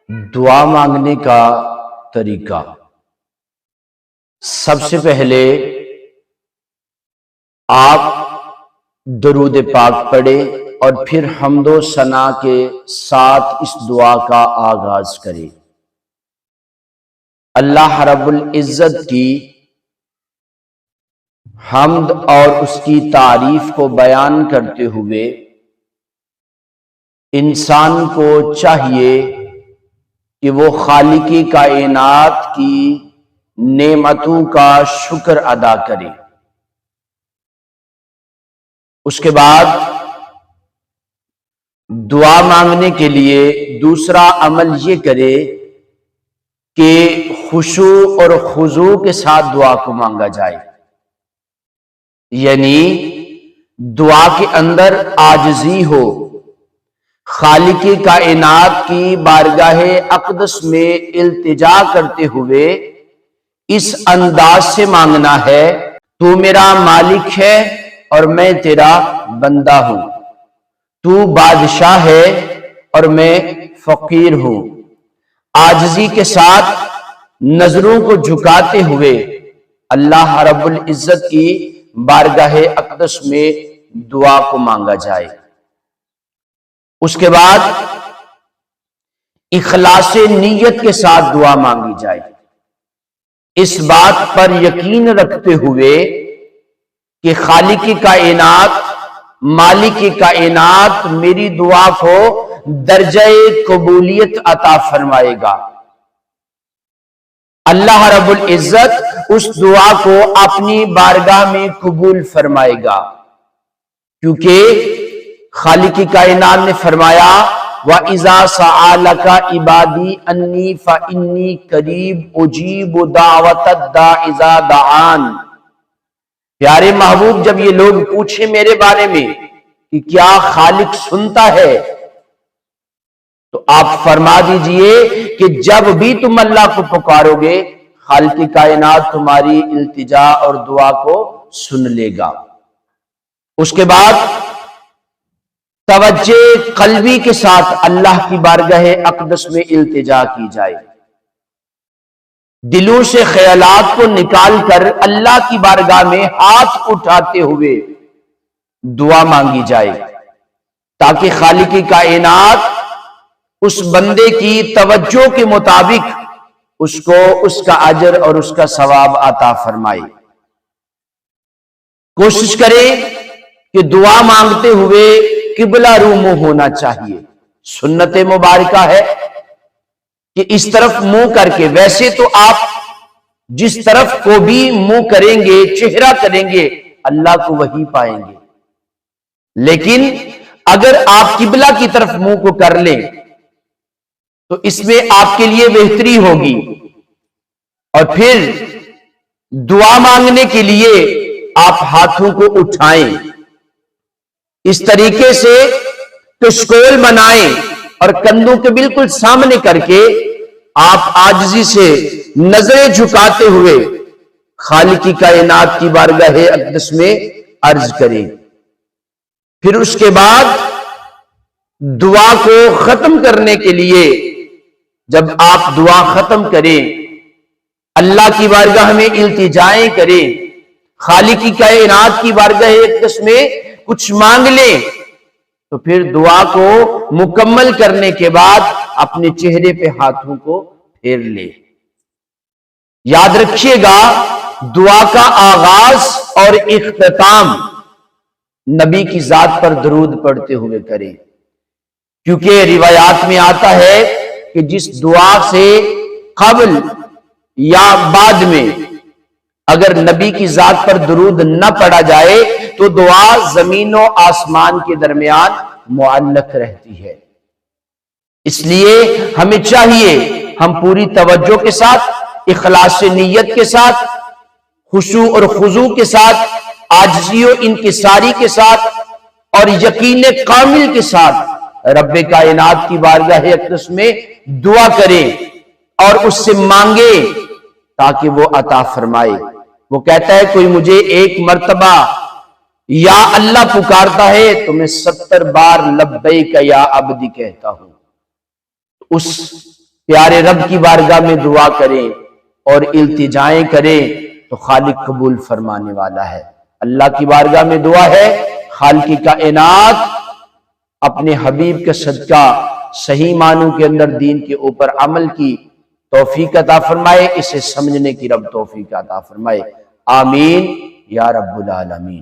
دعا مانگنے کا طریقہ۔ سب سے پہلے آپ درود پاک پڑھیں اور پھر حمد و ثنا کے ساتھ اس دعا کا آغاز کریں۔ اللہ رب العزت کی حمد اور اس کی تعریف کو بیان کرتے ہوئے انسان کو چاہیے کہ وہ خالق کائنات کی نعمتوں کا شکر ادا کرے۔ اس کے بعد دعا مانگنے کے لیے دوسرا عمل یہ کرے کہ خشوع اور خضوع کے ساتھ دعا کو مانگا جائے، یعنی دعا کے اندر عاجزی ہو، خالق کائنات کی بارگاہ اقدس میں التجا کرتے ہوئے اس انداز سے مانگنا ہے، تو میرا مالک ہے اور میں تیرا بندہ ہوں، تو بادشاہ ہے اور میں فقیر ہوں۔ عاجزی کے ساتھ نظروں کو جھکاتے ہوئے اللہ رب العزت کی بارگاہ اقدس میں دعا کو مانگا جائے۔ اس کے بعد اخلاص نیت کے ساتھ دعا مانگی جائے، اس بات پر یقین رکھتے ہوئے کہ خالق کائنات، مالک کائنات میری دعا کو درجہ قبولیت عطا فرمائے گا۔ اللہ رب العزت اس دعا کو اپنی بارگاہ میں قبول فرمائے گا، کیونکہ خالق کائنات نے فرمایا وَإِذَا سَأَلَكَ عِبَادِي أَنِّي فَإِنِّي قَرِيبٌ أُجِيبُ دَعْوَةَ الدَّاعِ إِذَا دَعَانِ۔ پیارے محبوب، جب یہ لوگ پوچھیں میرے بارے میں کہ کیا خالق سنتا ہے، تو آپ فرما دیجئے کہ جب بھی تم اللہ کو پکارو گے، خالق کائنات تمہاری التجا اور دعا کو سن لے گا۔ اس کے بعد توجہ قلبی کے ساتھ اللہ کی بارگاہ اقدس میں التجا کی جائے، دلوں سے خیالات کو نکال کر اللہ کی بارگاہ میں ہاتھ اٹھاتے ہوئے دعا مانگی جائے، تاکہ خالق کائنات اس بندے کی توجہ کے مطابق اس کو اس کا اجر اور اس کا ثواب عطا فرمائے۔ کوشش کریں کہ دعا مانگتے ہوئے قبلہ رو منہ ہونا چاہیے۔ سنت مبارکہ ہے کہ اس طرف منہ کر کے، ویسے تو آپ جس طرف کو بھی منہ کریں گے، چہرہ کریں گے، اللہ کو وہی پائیں گے، لیکن اگر آپ قبلہ کی طرف منہ کو کر لیں تو اس میں آپ کے لیے بہتری ہوگی۔ اور پھر دعا مانگنے کے لیے آپ ہاتھوں کو اٹھائیں، اس طریقے سے کشکول بنائیں اور کندھوں کے بالکل سامنے کر کے آپ عاجزی سے نظریں جھکاتے ہوئے خالق کائنات کی بارگاہ اقدس میں عرض کریں۔ پھر اس کے بعد دعا کو ختم کرنے کے لیے جب آپ دعا ختم کریں، اللہ کی بارگاہ میں التجائیں کریں، خالق کی کائنات کی بارگاہ اقدس میں کچھ مانگ لیں، تو پھر دعا کو مکمل کرنے کے بعد اپنے چہرے پہ ہاتھوں کو پھیر لیں۔ یاد رکھیے گا، دعا کا آغاز اور اختتام نبی کی ذات پر درود پڑھتے ہوئے کریں، کیونکہ روایات میں آتا ہے کہ جس دعا سے قبل یا بعد میں اگر نبی کی ذات پر درود نہ پڑھا جائے تو دعا زمین و آسمان کے درمیان معلق رہتی ہے۔ اس لیے ہمیں چاہیے ہم پوری توجہ کے ساتھ، اخلاص نیت کے ساتھ، خشوع اور خضوع کے ساتھ، عاجزی و انکساری کے ساتھ اور یقین کامل کے ساتھ رب کائنات کی بارگاہ اقدس میں دعا کریں اور اس سے مانگے تاکہ وہ عطا فرمائے۔ وہ کہتا ہے کوئی مجھے ایک مرتبہ یا اللہ پکارتا ہے تو میں 70 بار لبیک یا عبدی کہتا ہوں۔ اس پیارے رب کی بارگاہ میں دعا کریں اور التجائیں کریں تو خالق قبول فرمانے والا ہے۔ اللہ کی بارگاہ میں دعا ہے، خالق کائنات اپنے حبیب کا صدقہ صحیح معنوں کے اندر دین کے اوپر عمل کی توفیق عطا فرمائے، اسے سمجھنے کی رب توفیق عطا فرمائے، آمین یا رب العالمین۔